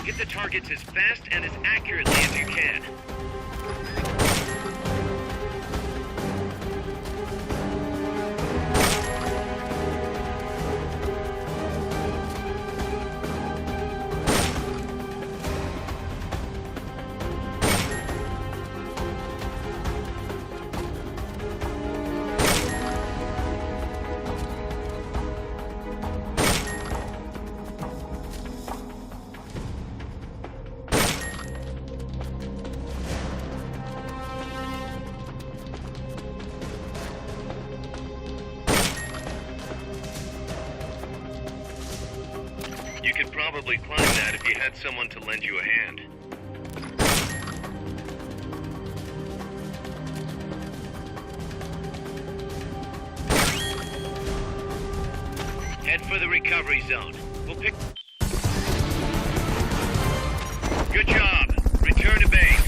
Hit the targets as fast and as accurately as you can. You could probably climb that if you had someone to lend you a hand. Head for the recovery zone. We'll pick... Good job. Return to base.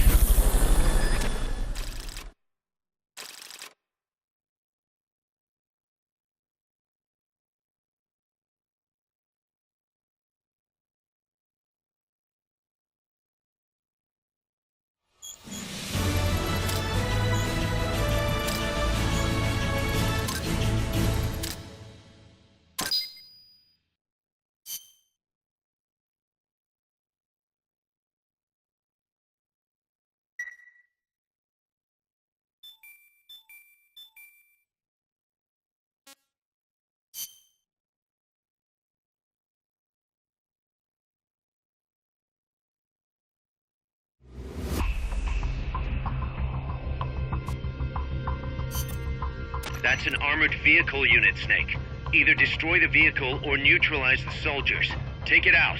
That's an armored vehicle unit, Snake. Either destroy the vehicle or neutralize the soldiers. Take it out.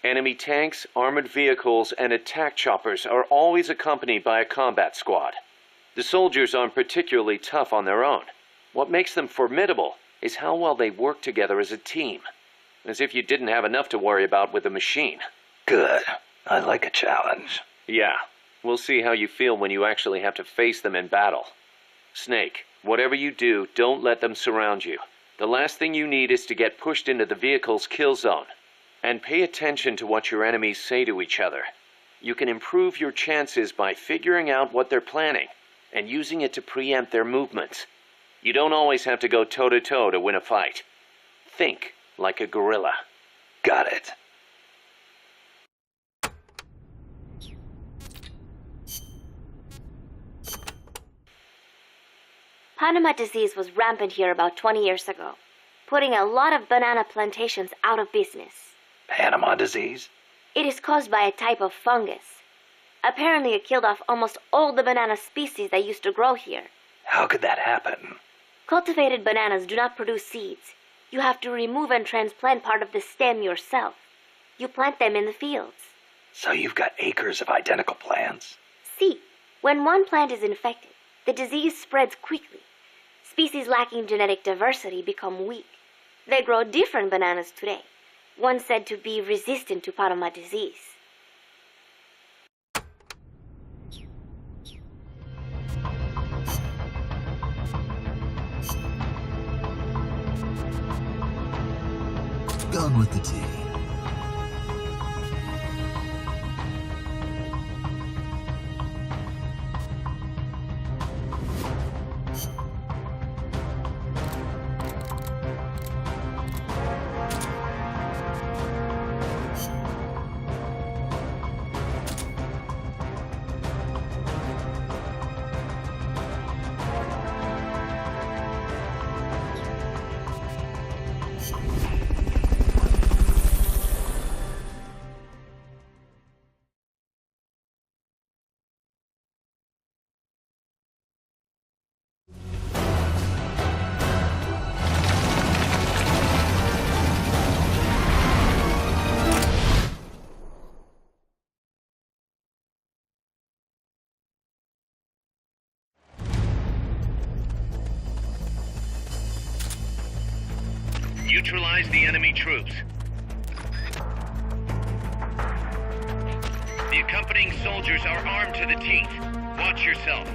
Enemy tanks, armored vehicles, and attack choppers are always accompanied by a combat squad. The soldiers aren't particularly tough on their own. What makes them formidable is how well they work together as a team. As if you didn't have enough to worry about with the machine. Good. I like a challenge. Yeah. We'll see how you feel when you actually have to face them in battle. Snake, whatever you do, don't let them surround you. The last thing you need is to get pushed into the vehicle's kill zone. And pay attention to what your enemies say to each other. You can improve your chances by figuring out what they're planning and using it to preempt their movements. You don't always have to go toe-to-toe to win a fight. Think like a gorilla. Got it. Panama disease was rampant here about 20 years ago, putting a lot of banana plantations out of business. Panama disease? It is caused by a type of fungus. Apparently it killed off almost all the banana species that used to grow here. How could that happen? Cultivated bananas do not produce seeds. You have to remove and transplant part of the stem yourself. You plant them in the fields. So you've got acres of identical plants? See, when one plant is infected, the disease spreads quickly. Species lacking genetic diversity become weak. They grow different bananas today, one said to be resistant to Panama disease. Gone with the tea. Neutralize the enemy troops. The accompanying soldiers are armed to the teeth. Watch yourself.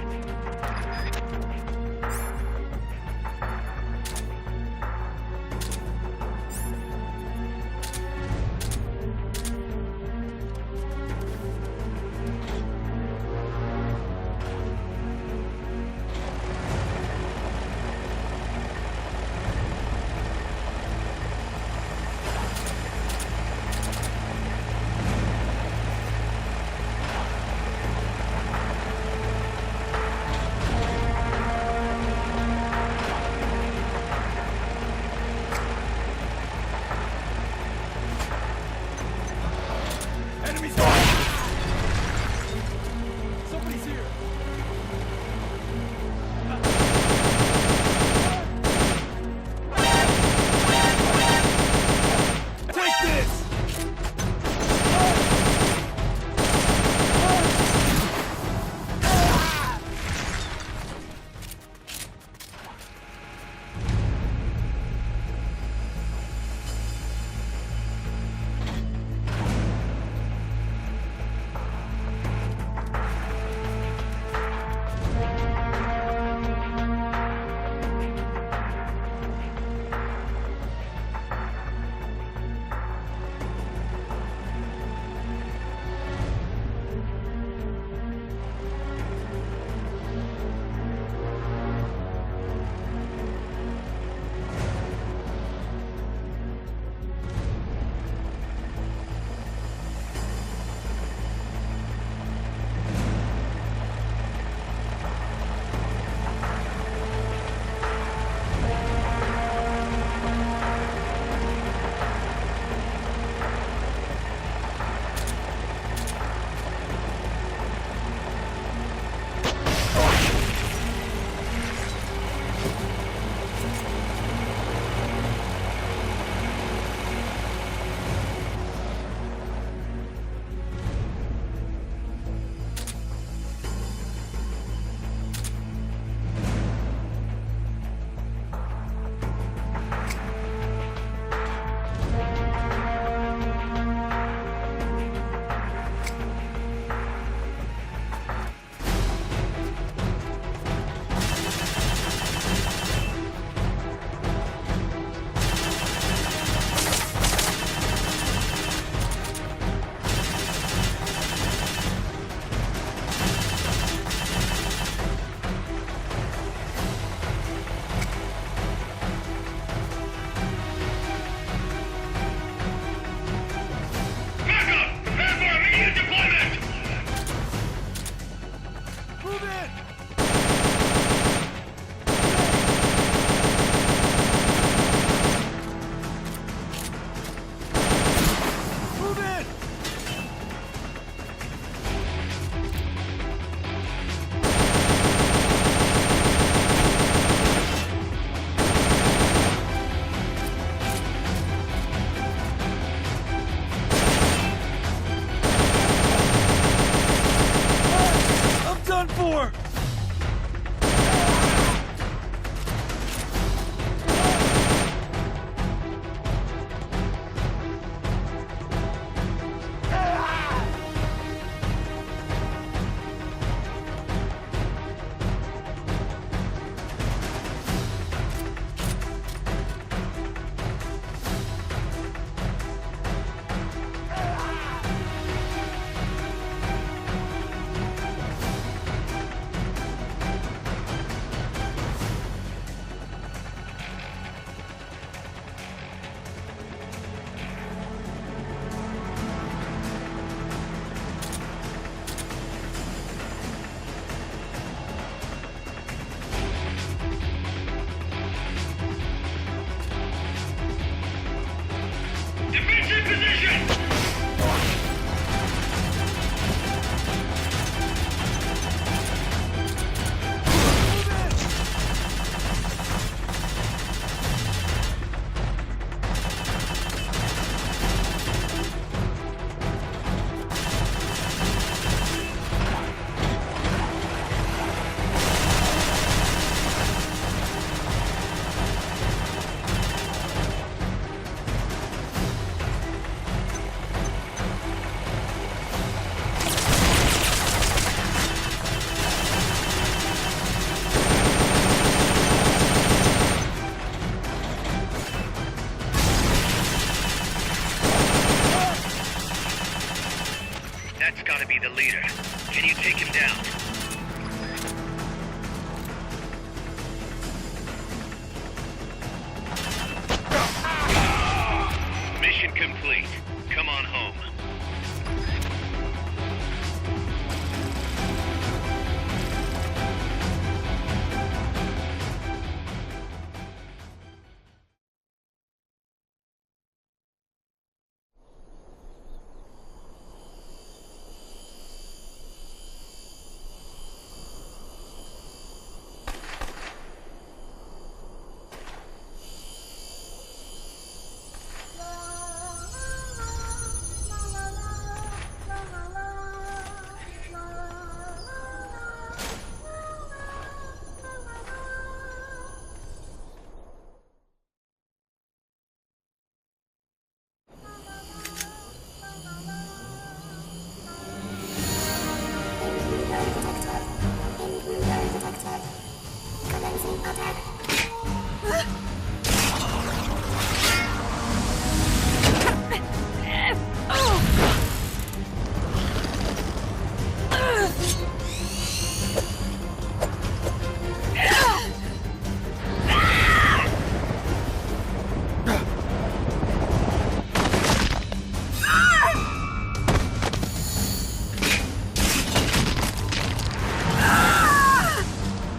complete. Come on home.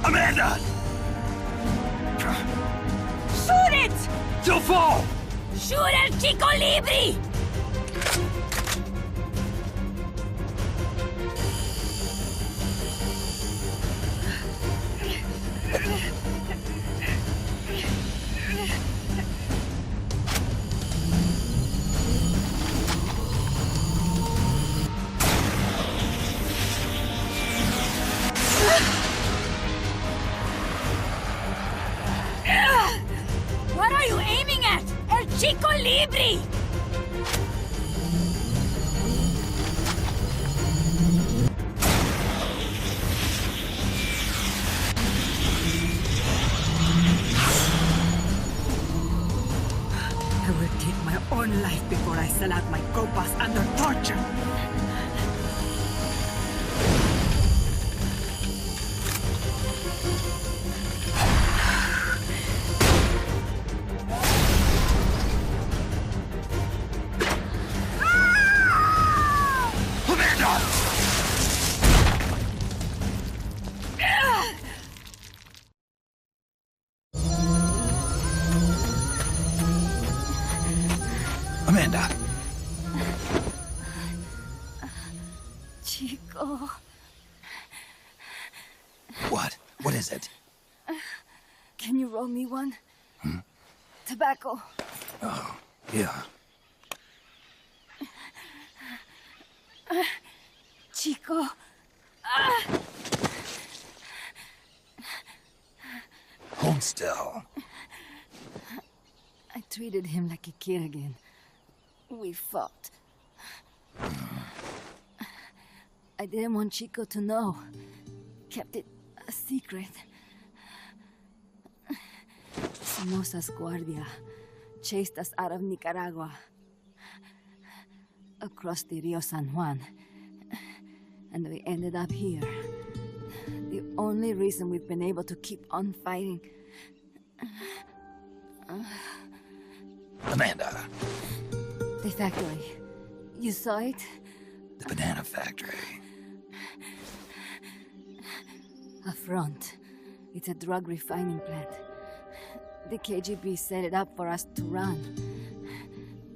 Amanda! Shoot it! She'll fall! Shoot El Chico Libri! What are you aiming at? El Chico Libri! I will take my own life before I sell out my copas under torture. Amanda! Amanda! Chico. What? What is it? Can you roll me one? Tobacco. Oh, yeah. Chico. Hold still. I treated him like a kid again. We fought. I didn't want Chico to know. Kept it a secret. Somoza's Guardia chased us out of Nicaragua. Across the Rio San Juan. And we ended up here. The only reason we've been able to keep on fighting. Amanda, The factory. You saw it? the banana factory. A front. It's a drug refining plant. The KGB set it up for us to run.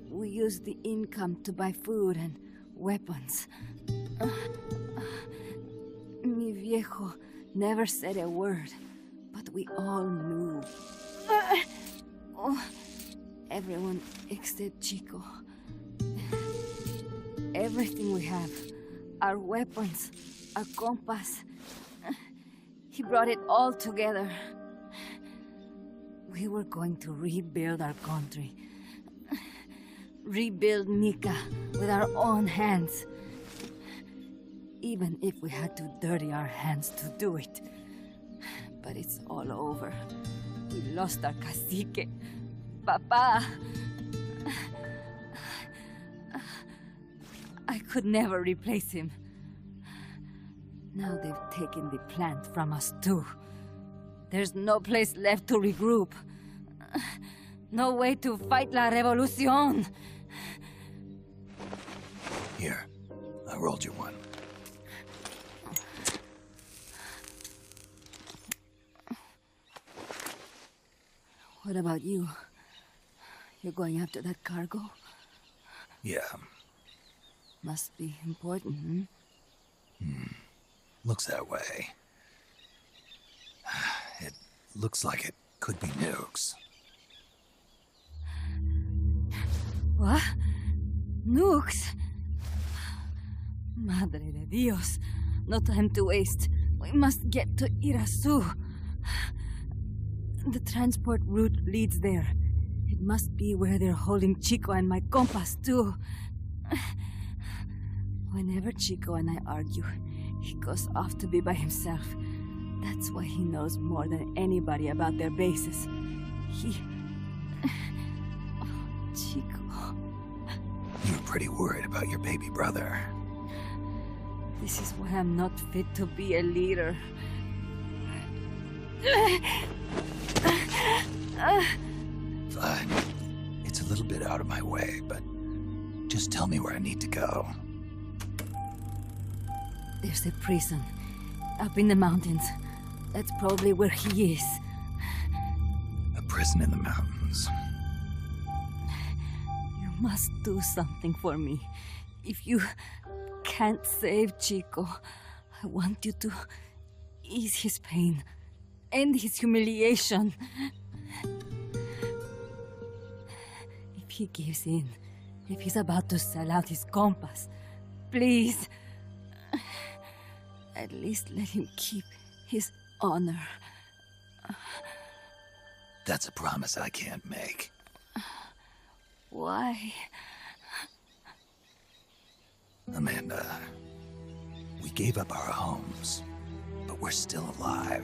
We used the income to buy food and weapons. Mi viejo never said a word, but we all knew. Everyone except Chico. Everything we have. Our weapons, our compass. He brought it all together. We were going to rebuild our country. Rebuild Nika with our own hands. Even if we had to dirty our hands to do it. But it's all over. We lost our cacique. Papa. I could never replace him. Now they've taken the plant from us too. There's no place left to regroup. No way to fight la revolución. Here, I rolled you one. What about you? You're going after that cargo? Yeah, Must be important, looks that way. It looks like it could be nukes. What? Nukes? Madre de Dios. No time to waste. We must get to Irasu. The transport route leads there. It must be where they're holding Chico and my compas, too. Whenever Chico and I argue, he goes off to be by himself. That's why he knows more than anybody about their bases. Oh, Chico. You're pretty worried about your baby brother. This is why I'm not fit to be a leader. Fine. It's a little bit out of my way, but just tell me where I need to go. There's a prison up in the mountains. That's probably where he is. A prison in the mountains. You must do something for me. If you can't save Chico, I want you to ease his pain, end his humiliation. If he gives in, if he's about to sell out his compass, please, at least let him keep his honor. That's a promise I can't make. Why? Amanda, we gave up our homes, but we're still alive.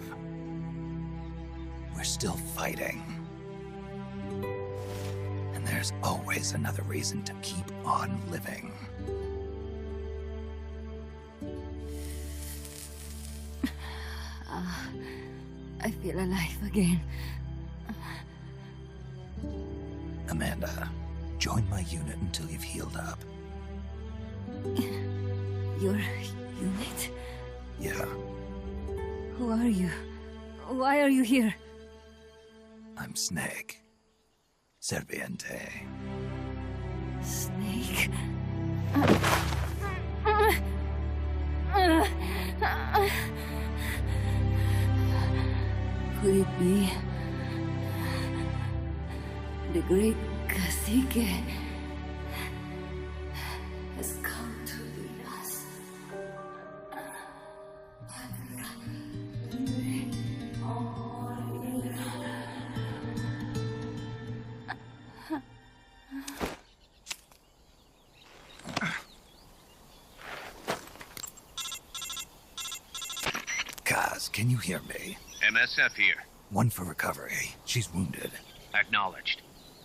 We're still fighting. And there's always another reason to keep on living. I feel alive again. Amanda, join my unit until you've healed up. Your unit? Yeah, Who are you? Why are you here? I'm Snake. Serviente. Snake? Could it be the great cacique has come to lead us? Kaz, can you hear me? MSF here. One for recovery. She's wounded. Acknowledged.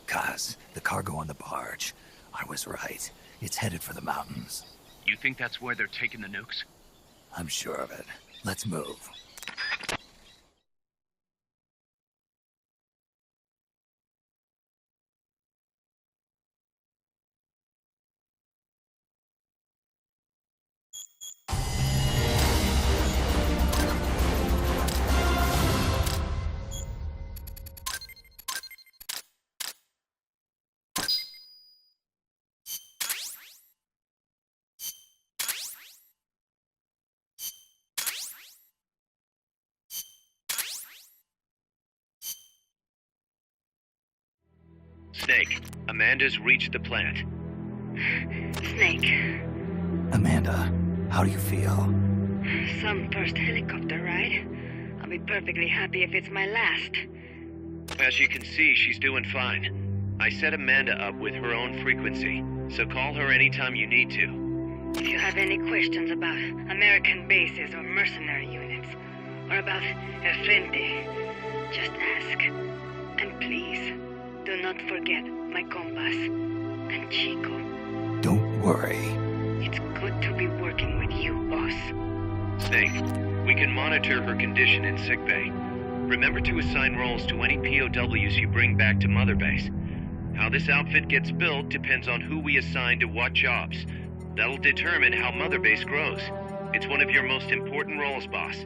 Kaz, the cargo on the barge. I was right. It's headed for the mountains. You think that's where they're taking the nukes? I'm sure of it. Let's move. Snake, Amanda's reached the plant. Snake, Amanda, how do you feel? some first helicopter ride. I'll be perfectly happy if it's my last. As you can see, she's doing fine. I set Amanda up with her own frequency, so call her anytime you need to. If you have any questions about American bases or mercenary units, or about El Frente, just ask. And please, do not forget my compass and Chico. Don't worry. It's good to be working with you, boss. Snake, we can monitor her condition in sickbay. Remember to assign roles to any POWs you bring back to Mother Base. How this outfit gets built depends on who we assign to what jobs. That'll determine how Mother Base grows. It's one of your most important roles, boss.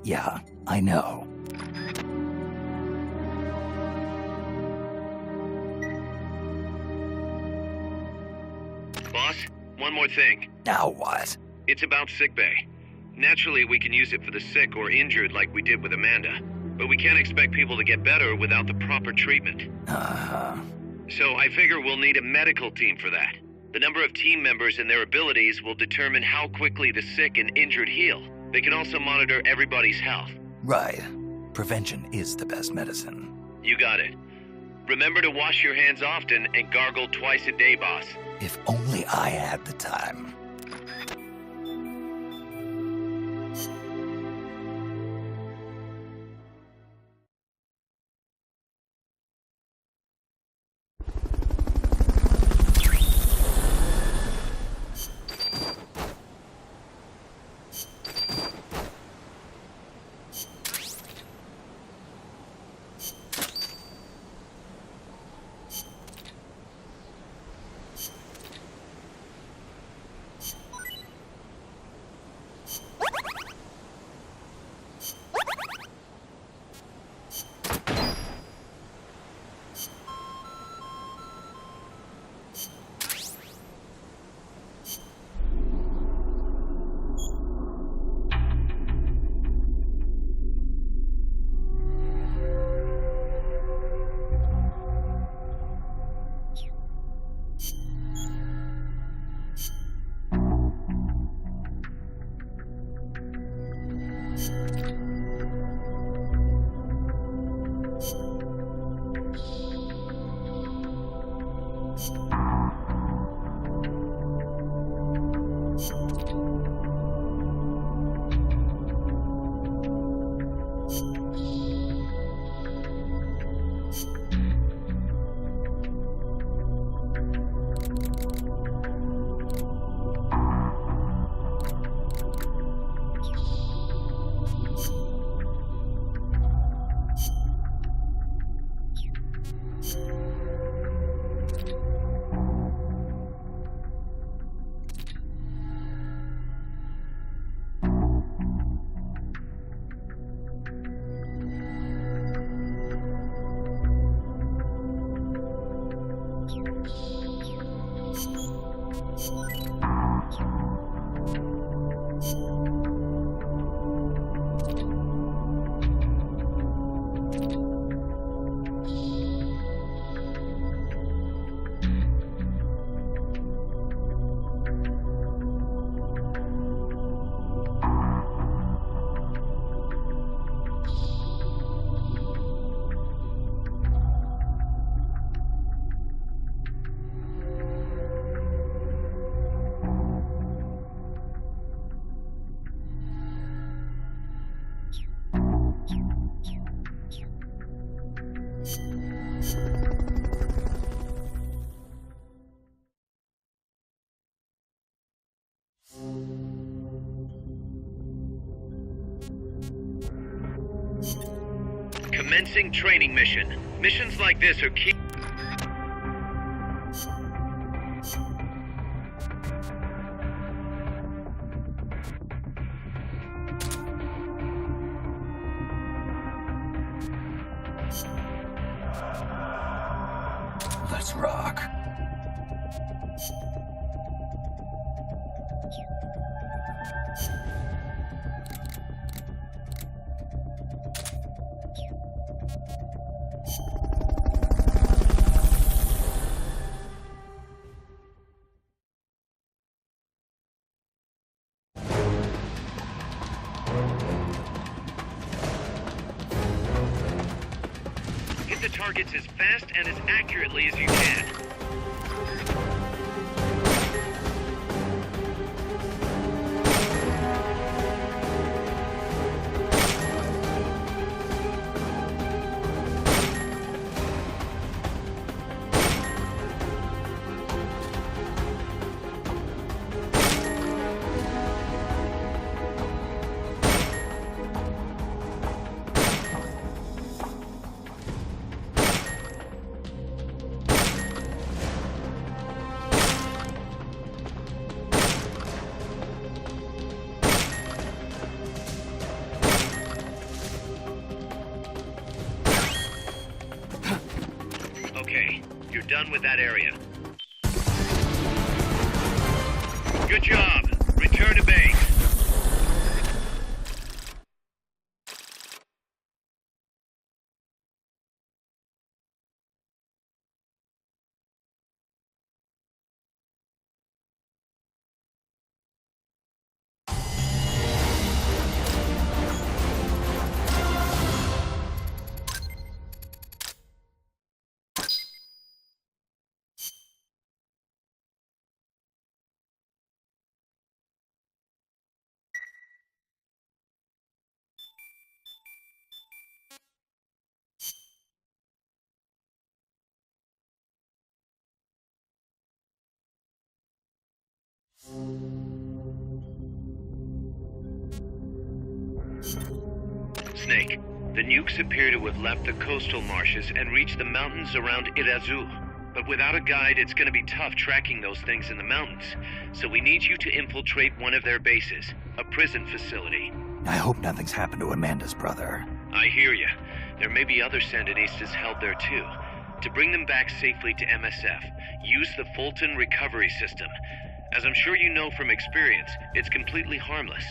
Yeah, I know. Boss, one more thing. Now what? It's about sickbay. Naturally, we can use it for the sick or injured like we did with Amanda. But we can't expect people to get better without the proper treatment. Uh-huh. So I figure we'll need a medical team for that. The number of team members and their abilities will determine how quickly the sick and injured heal. They can also monitor everybody's health. Right. Prevention is the best medicine. You got it. Remember to wash your hands often and gargle twice a day, boss. If only I had the time. Commencing training mission. Missions like this are key. Let's rock. Hit the targets as fast and as accurately as you can. You're done with that area. Good job. Return to base. Snake, the nukes appear to have left the coastal marshes and reached the mountains around Irazu. But without a guide, it's going to be tough tracking those things in the mountains. So we need you to infiltrate one of their bases, a prison facility. I hope nothing's happened to Amanda's brother. I hear you. There may be other Sandinistas held there too. To bring them back safely to MSF, use the Fulton recovery system. As I'm sure you know from experience, it's completely harmless.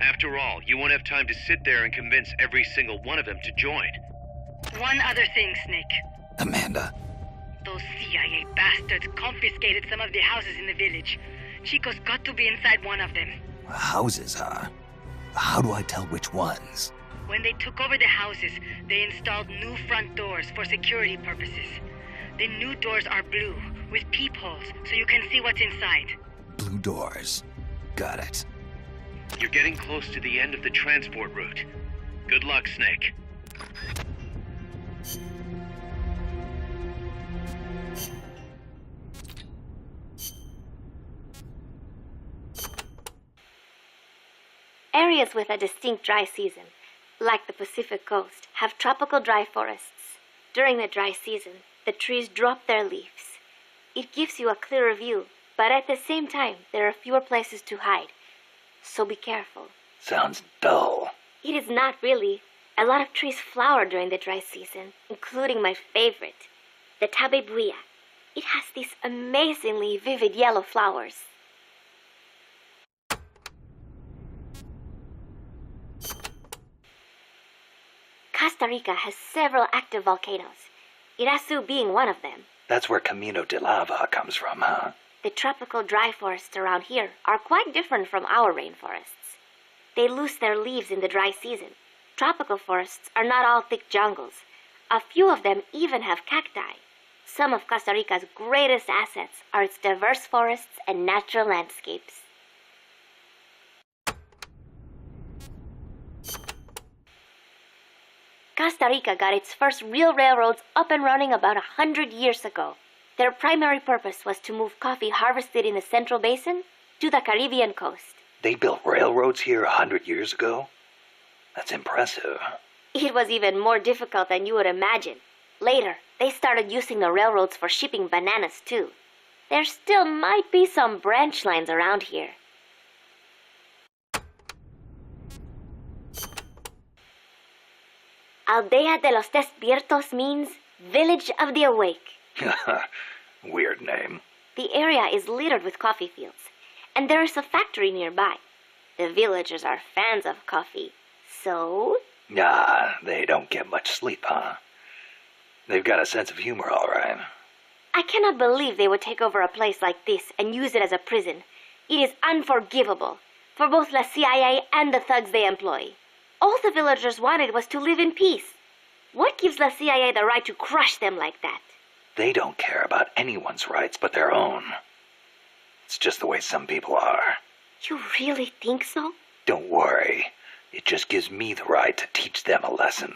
After all, you won't have time to sit there and convince every single one of them to join. One other thing, Snake. Amanda, Those CIA bastards confiscated some of the houses in the village. Chico's got to be inside one of them. houses, huh? How do I tell which ones? When they took over the houses, they installed new front doors for security purposes. The new doors are blue, with peepholes, so you can see what's inside. Blue doors. Got it. You're getting close to the end of the transport route. Good luck, Snake. Areas with a distinct dry season, like the Pacific coast, have tropical dry forests. During the dry season, the trees drop their leaves. It gives you a clearer view, but at the same time, there are fewer places to hide. So be careful. Sounds dull. It is not really. A lot of trees flower during the dry season, including my favorite, the tabebuya. It has these amazingly vivid yellow flowers. Costa Rica has several active volcanoes, Irazu being one of them. That's where Camino de Lava comes from, huh? The tropical dry forests around here are quite different from our rainforests. They lose their leaves in the dry season. Tropical forests are not all thick jungles. A few of them even have cacti. Some of Costa Rica's greatest assets are its diverse forests and natural landscapes. Costa Rica got its first real railroads up and running about 100 years ago. Their primary purpose was to move coffee harvested in the Central Basin to the Caribbean coast. They built railroads here 100 years ago? That's impressive. It was even more difficult than you would imagine. Later, they started using the railroads for shipping bananas too. There still might be some branch lines around here. Aldea de los Despiertos means Village of the Awake. Weird name. The area is littered with coffee fields, and there is a factory nearby. The villagers are fans of coffee, so... Nah, they don't get much sleep, huh? They've got a sense of humor, all right. I cannot believe they would take over a place like this and use it as a prison. It is unforgivable for both the CIA and the thugs they employ. All the villagers wanted was to live in peace. What gives the CIA the right to crush them like that? They don't care about anyone's rights but their own. It's just the way some people are. You really think so? Don't worry. It just gives me the right to teach them a lesson.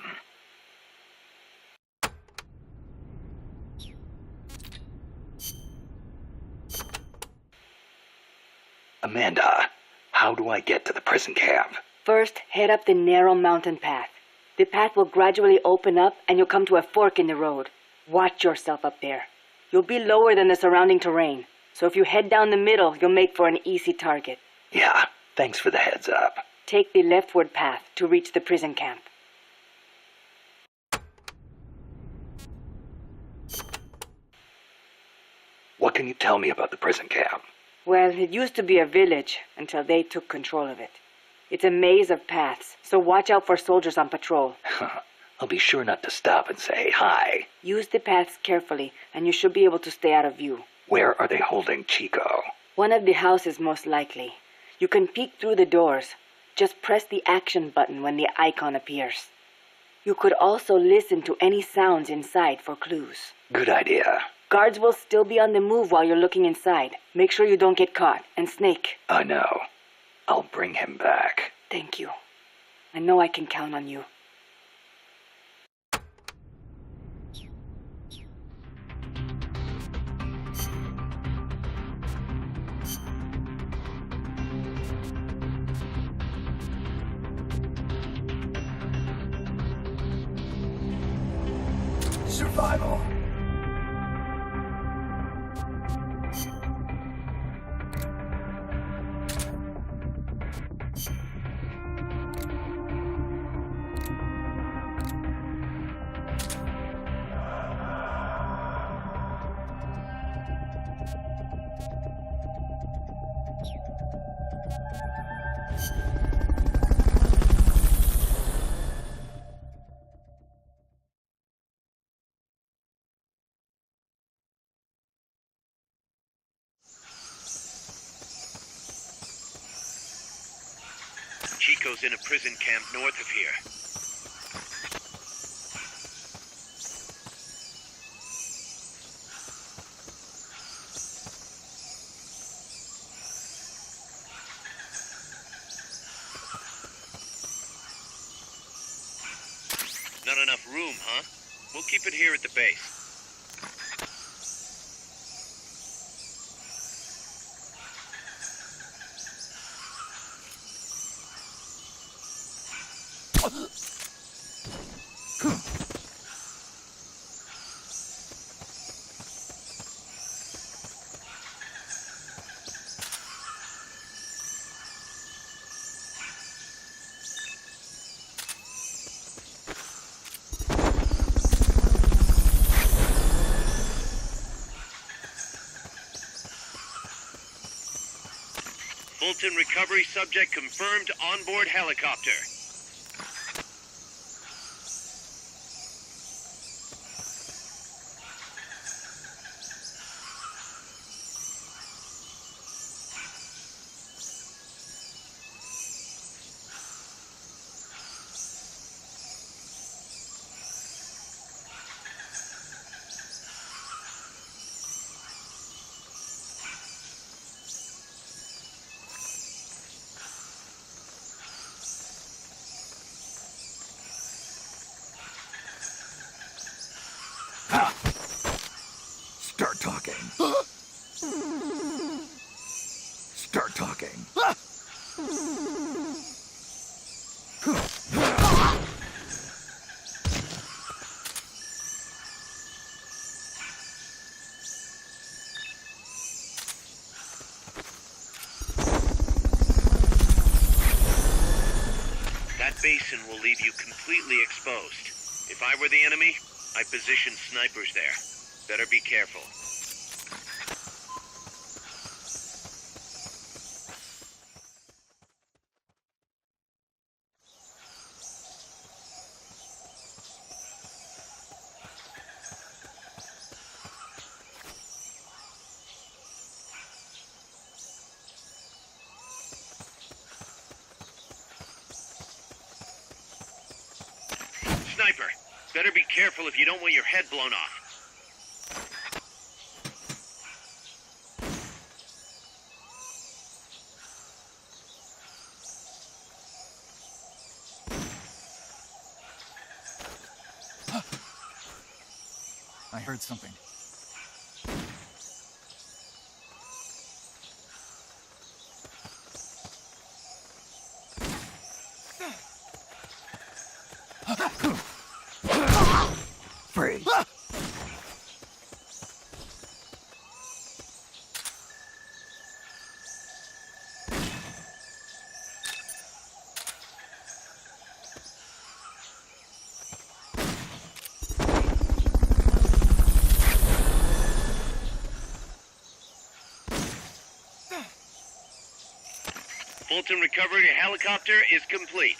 Amanda, how do I get to the prison camp? First, head up the narrow mountain path. The path will gradually open up and you'll come to a fork in the road. Watch yourself up there. You'll be lower than the surrounding terrain, so if you head down the middle, you'll make for an easy target. Yeah, thanks for the heads up. Take the leftward path to reach the prison camp. can you tell me about the prison camp? Well, it used to be a village until they took control of it. It's a maze of paths, so watch out for soldiers on patrol. I'll be sure not to stop and say hi. Use the paths carefully, and you should be able to stay out of view. Where are they holding Chico? One of the houses, most likely. You can peek through the doors. Just press the action button when the icon appears. You could also listen to any sounds inside for clues. Good idea. Guards will still be on the move while you're looking inside. Make sure you don't get caught. And Snake. I know. I'll bring him back. Thank you. I know I can count on you. Survival. Chico's in a prison camp north of here. Not enough room, huh? We'll keep it here at the base. Fulton recovery subject confirmed onboard helicopter. Start talking. Start talking. That basin will leave you completely exposed. If I were the enemy, I'd position snipers there. Better be careful. Sniper, better be careful if you don't want your head blown off. I heard something. Freeze. Fulton recovery helicopter is complete.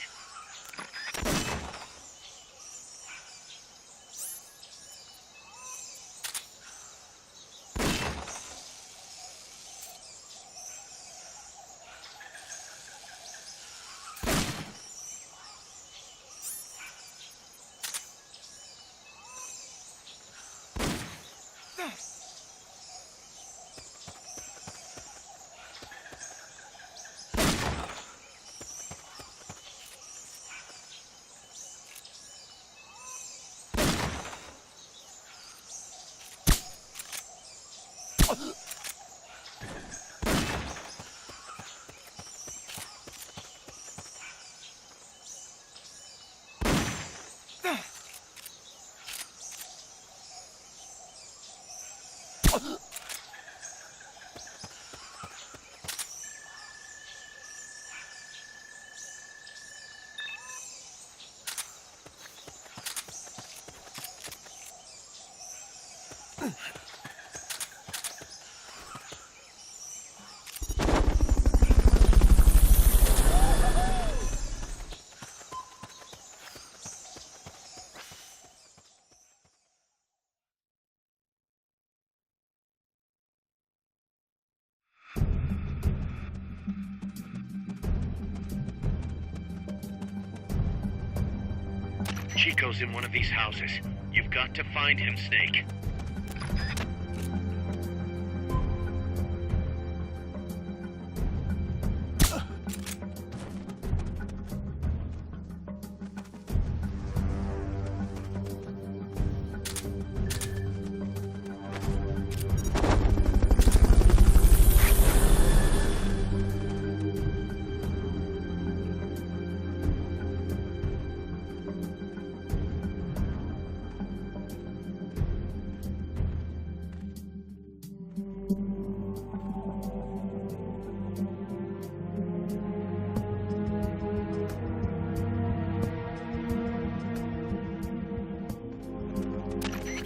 Chico's in one of these houses. You've got to find him, Snake.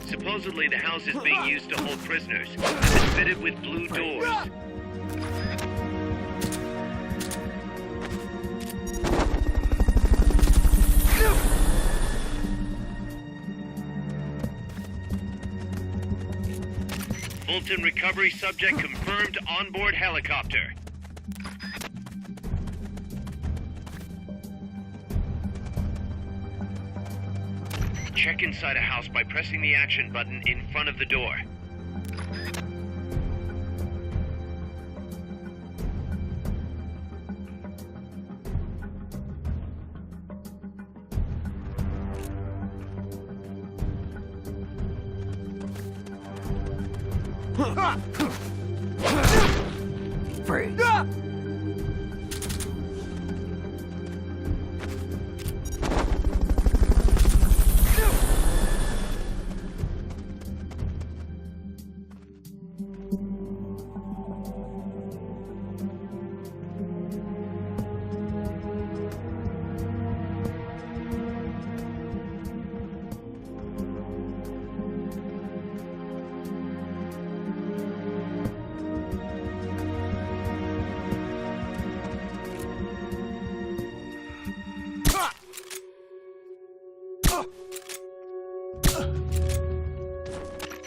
Supposedly, the house is being used to hold prisoners, and it's fitted with blue doors. Fulton recovery subject confirmed onboard helicopter. Check inside a house by pressing the action button in front of the door. Freeze.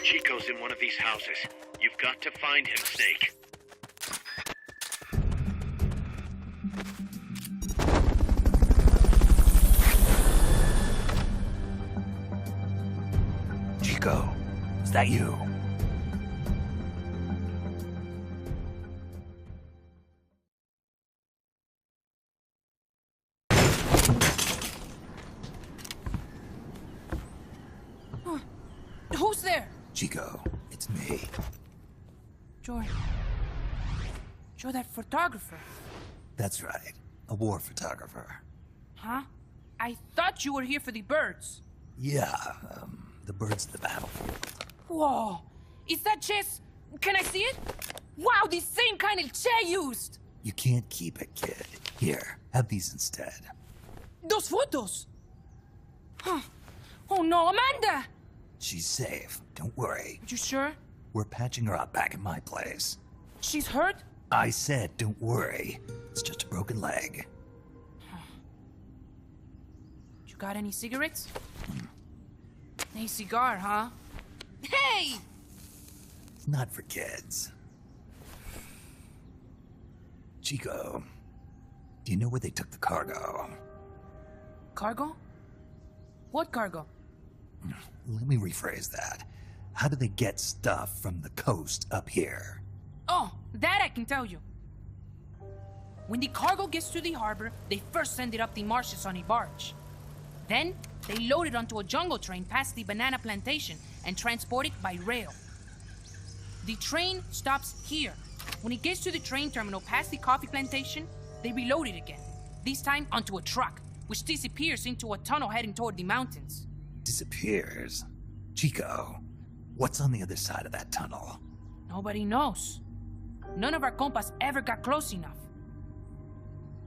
Chico's in one of these houses. You've got to find him, Snake. Chico, is that you? Who's there? Chico, it's me. You're that photographer, That's right. A war photographer. huh? I thought you were here for the birds. Yeah, the birds of the battlefield. Whoa, is that chess? Can I see it? Wow, the same kind of chair used. You can't keep it, kid. Here, have these instead. Those photos. Huh. Oh no, Amanda! She's safe. Don't worry. You sure? We're patching her up back at my place. She's hurt? I said, don't worry. It's just a broken leg. You got any cigarettes? A cigar, huh? Hey! It's not for kids. Chico, do you know where they took the cargo? Cargo? What cargo? Let me rephrase that. How do they get stuff from the coast up here? Oh, that I can tell you. When the cargo gets to the harbor, they first send it up the marshes on a barge. Then, they load it onto a jungle train past the banana plantation and transport it by rail. The train stops here. When it gets to the train terminal past the coffee plantation, they reload it again. This time onto a truck, which disappears into a tunnel heading toward the mountains. Disappears? Chico, what's on the other side of that tunnel? Nobody knows. None of our compas ever got close enough.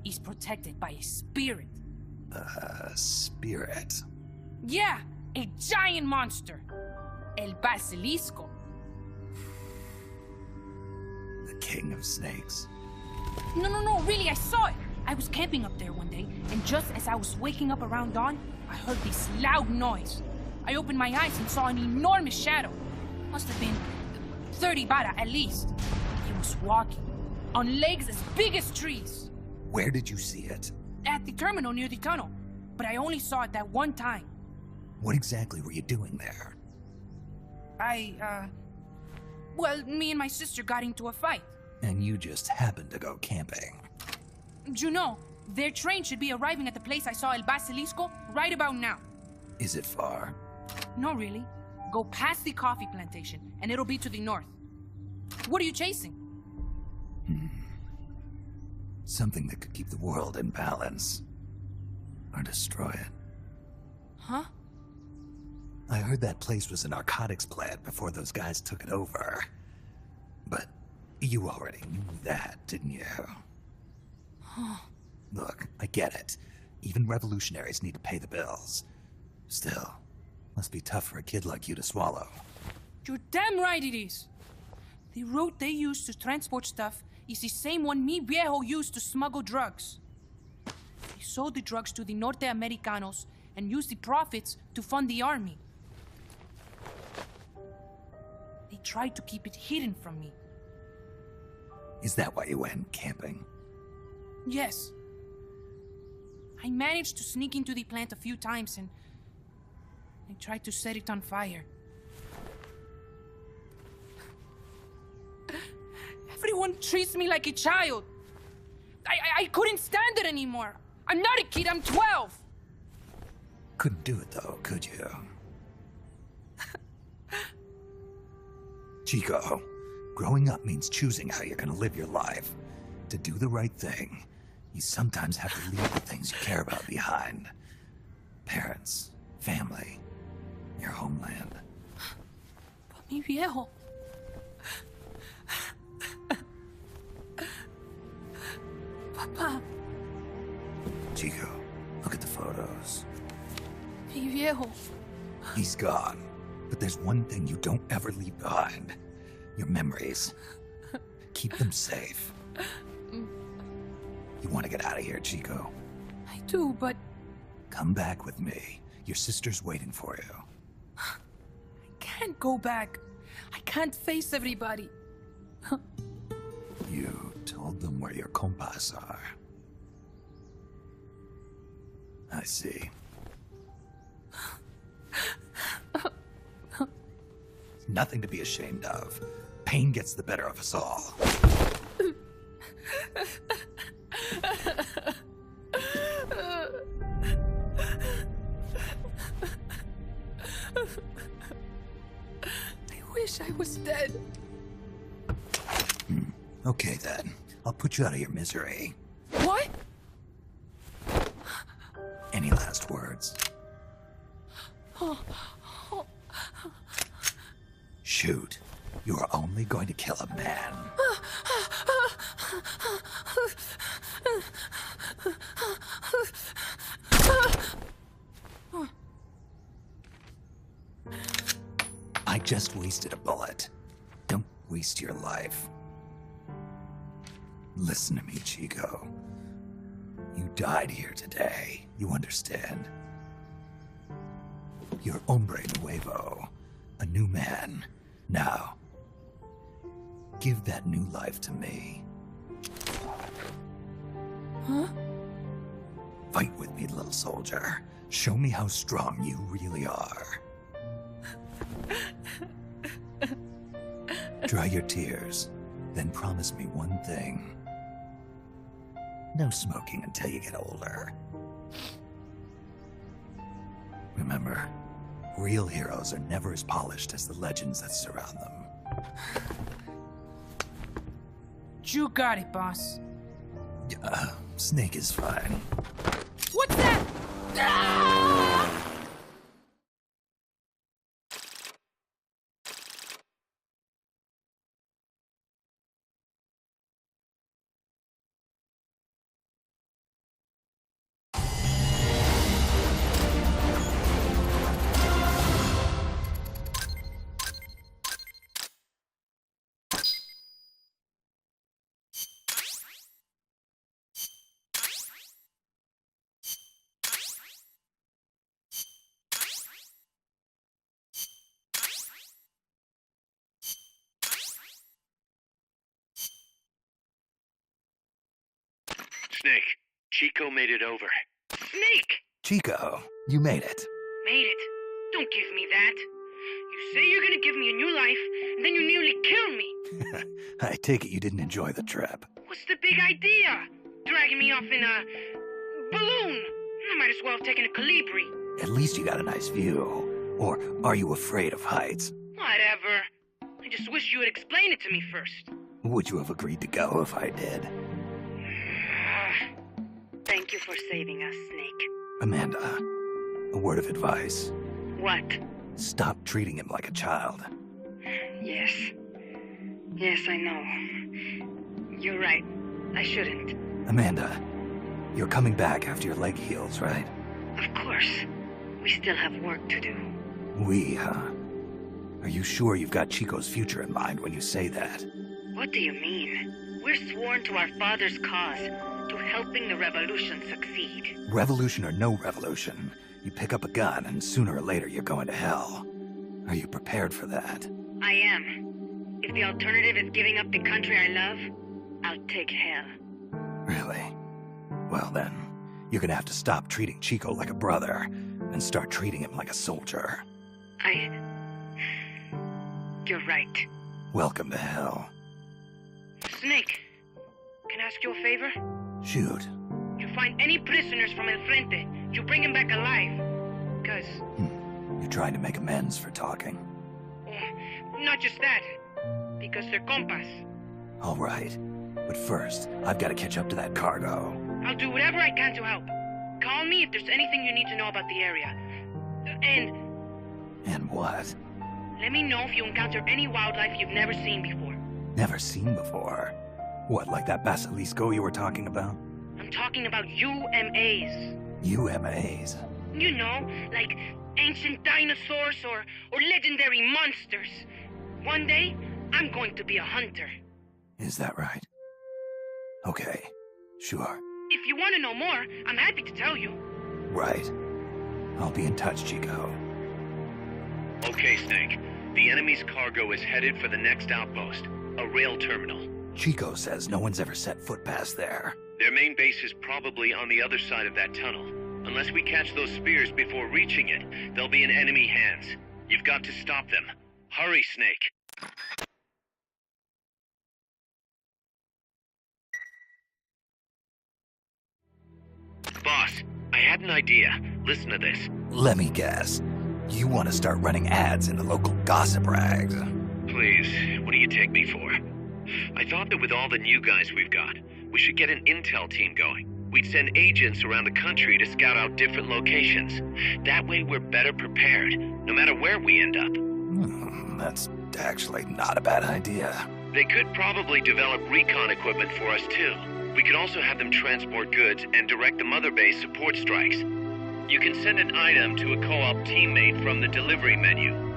He's protected by a spirit. A spirit? Yeah, a giant monster. El Basilisco. The king of snakes? No, really, I saw it. I was camping up there one day, and just as I was waking up around dawn, I heard this loud noise. I opened my eyes and saw an enormous shadow. Must have been 30 bara at least. He was walking, on legs as big as trees. Where did you see it? At the terminal near the tunnel, but I only saw it that one time. What exactly were you doing there? Well, me and my sister got into a fight. And you just happened to go camping. You know, their train should be arriving at the place I saw El Basilisco right about now. Is it far? No, really. Go past the coffee plantation, and it'll be to the north. What are you chasing? Something that could keep the world in balance. Or destroy it. Huh? I heard that place was a narcotics plant before those guys took it over. But you already knew that, didn't you? Look, I get it. Even revolutionaries need to pay the bills. Still, must be tough for a kid like you to swallow. You're damn right it is. The route they use to transport stuff is the same one mi viejo used to smuggle drugs. They sold the drugs to the Norte Americanos and used the profits to fund the army. They tried to keep it hidden from me. Is that why you went camping? Yes. I managed to sneak into the plant a few times and I tried to set it on fire. Everyone treats me like a child. I couldn't stand it anymore. I'm not a kid, I'm 12. Couldn't do it though, could you? Chico, growing up means choosing how you're gonna live your life. To do the right thing, you sometimes have to leave the things you care about behind. Parents, family, your homeland. But mi viejo. Papa, Chico, look at the photos. mi viejo. He's gone, but there's one thing you don't ever leave behind. Your memories. Keep them safe. You want to get out of here, Chico? I do, but Come back with me. Your sister's waiting for you. I can't go back. I can't face everybody. You told them where your compas are. I see. Nothing to be ashamed of. Pain gets the better of us all. I wish I was dead. Okay then. I'll put you out of your misery. What? Any last words? Shoot. You are only going to kill a man. I just wasted a bullet. Don't waste your life. Listen to me, Chico. You died here today. You understand? You're hombre nuevo. A new man. Now, give that new life to me. Huh? Fight with me, little soldier. Show me how strong you really are. Dry your tears, then promise me one thing. No smoking until you get older. Remember, real heroes are never as polished as the legends that surround them. You got it, boss. Snake is fine. What's that? Ah! Snake, Chico made it over. Snake! Chico, you made it. Made it. Don't give me that. You say you're gonna give me a new life, and then you nearly kill me. I take it you didn't enjoy the trip. What's the big idea? Dragging me off in a balloon. I might as well have taken a Colibri. At least you got a nice view. Or are you afraid of heights? Whatever. I just wish you would explain it to me first. Would you have agreed to go if I did? Thank you for saving us, Snake. Amanda, a word of advice. What? Stop treating him like a child. Yes. Yes, I know. You're right. I shouldn't. Amanda, you're coming back after your leg heals, right? Of course. We still have work to do. We, huh? Are you sure you've got Chico's future in mind when you say that? What do you mean? We're sworn to our father's cause, to helping the revolution succeed. Revolution or no revolution, you pick up a gun and sooner or later you're going to hell. Are you prepared for that? I am. If the alternative is giving up the country I love, I'll take hell. Really? Well then, you're gonna have to stop treating Chico like a brother and start treating him like a soldier. You're right. Welcome to hell. Snake, can I ask you a favor? Shoot. You find any prisoners from El Frente, you bring them back alive. Because... You're trying to make amends for talking. Not just that. Because they're compas. All right. But first, I've got to catch up to that cargo. I'll do whatever I can to help. Call me if there's anything you need to know about the area. And what? Let me know if you encounter any wildlife you've never seen before. Never seen before. What, like that basilisco you were talking about? I'm talking about UMAs. UMAs? You know, like ancient dinosaurs or legendary monsters. One day, I'm going to be a hunter. Is that right? Okay, sure. If you want to know more, I'm happy to tell you. Right. I'll be in touch, Chico. Okay, Snake. The enemy's cargo is headed for the next outpost, a rail terminal. Chico says no one's ever set foot past there. Their main base is probably on the other side of that tunnel. Unless we catch those spears before reaching it, they'll be in enemy hands. You've got to stop them. Hurry, Snake. Boss, I had an idea. Listen to this. Let me guess. You want to start running ads in the local gossip rags. Please, what do you take me for? I thought that with all the new guys we've got, we should get an intel team going. We'd send agents around the country to scout out different locations. That way we're better prepared, no matter where we end up. That's actually not a bad idea. They could probably develop recon equipment for us too. We could also have them transport goods and direct the mother base support strikes. You can send an item to a co-op teammate from the delivery menu.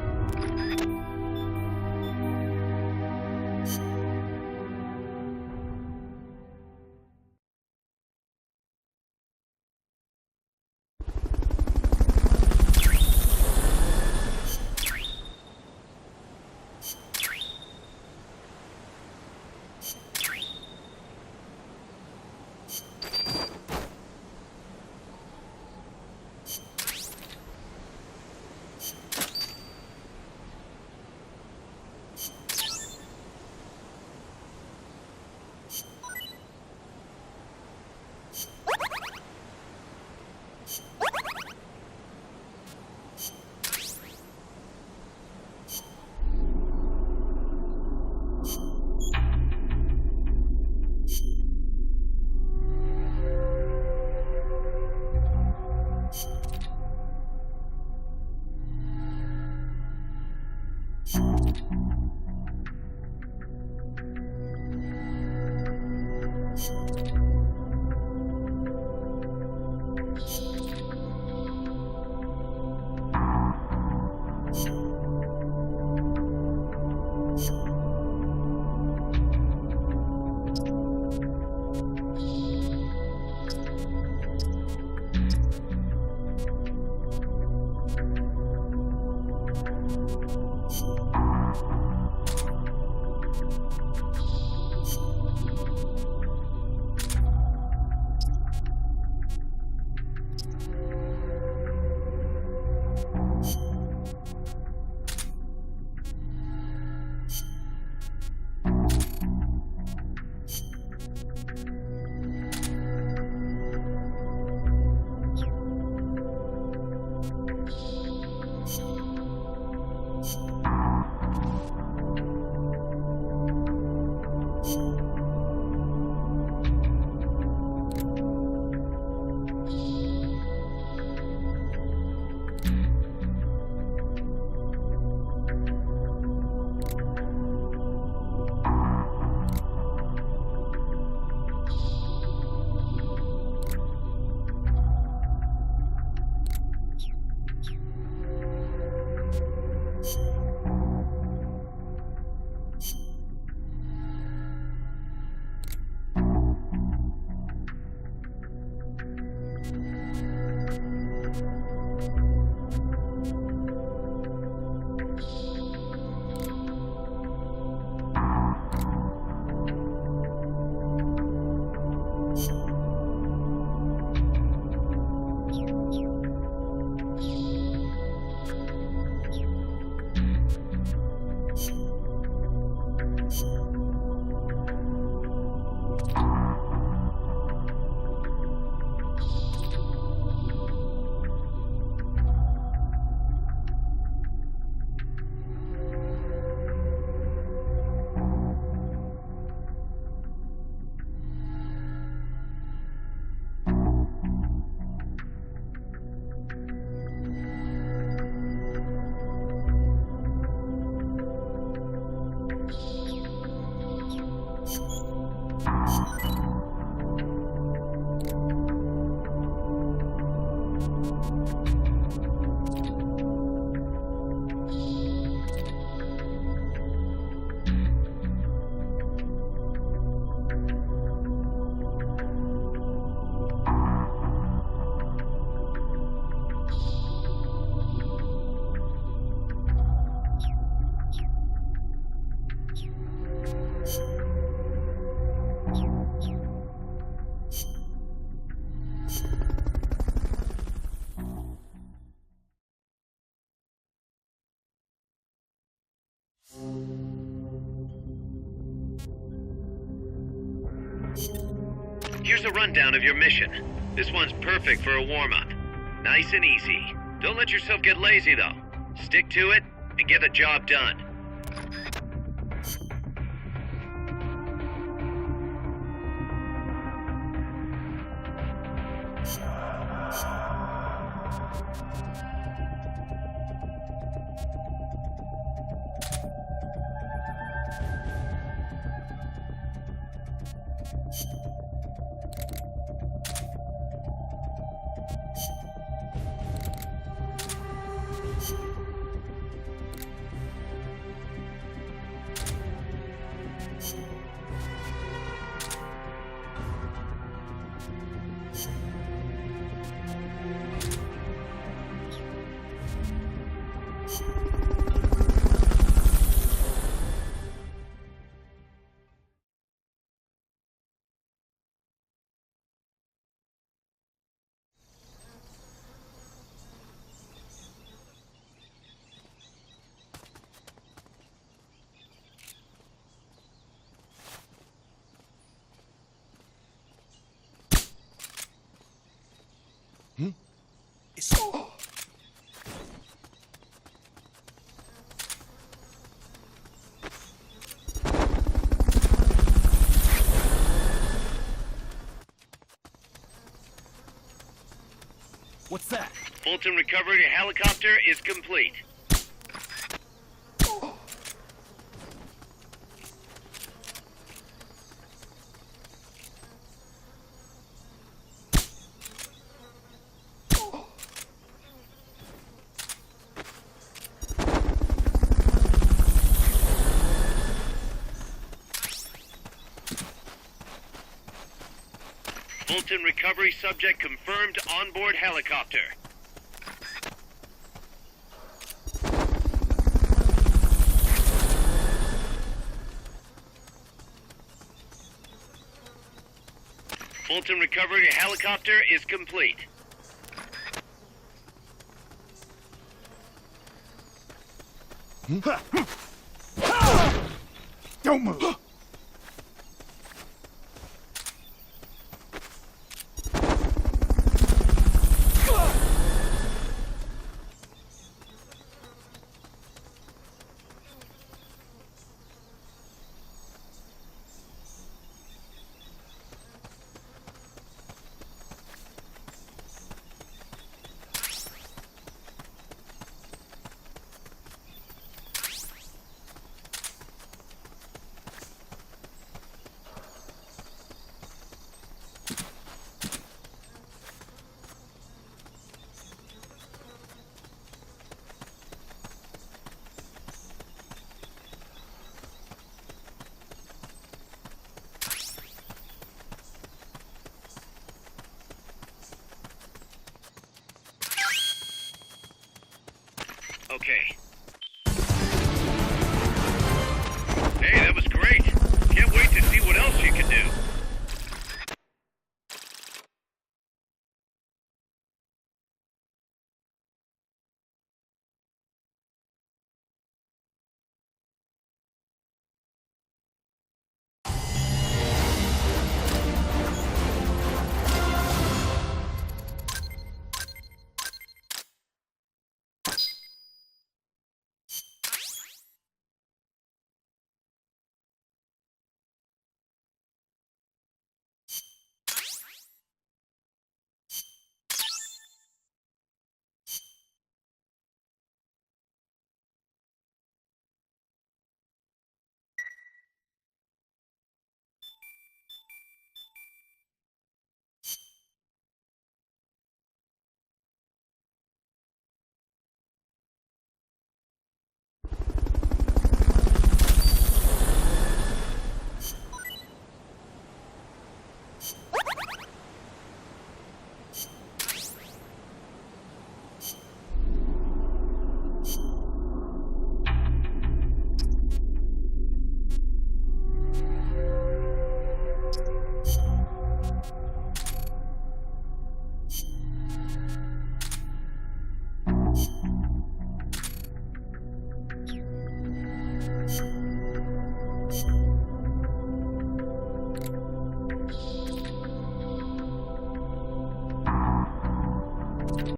Here's a rundown of your mission. This one's perfect for a warm-up. Nice and easy. Don't let yourself get lazy, though. Stick to it and get the job done. What's that? Fulton recovery helicopter is complete. Fulton recovery subject confirmed onboard helicopter. Fulton recovery helicopter is complete. Don't move! Okay. Hey, that was great. Can't wait to see what else you can do.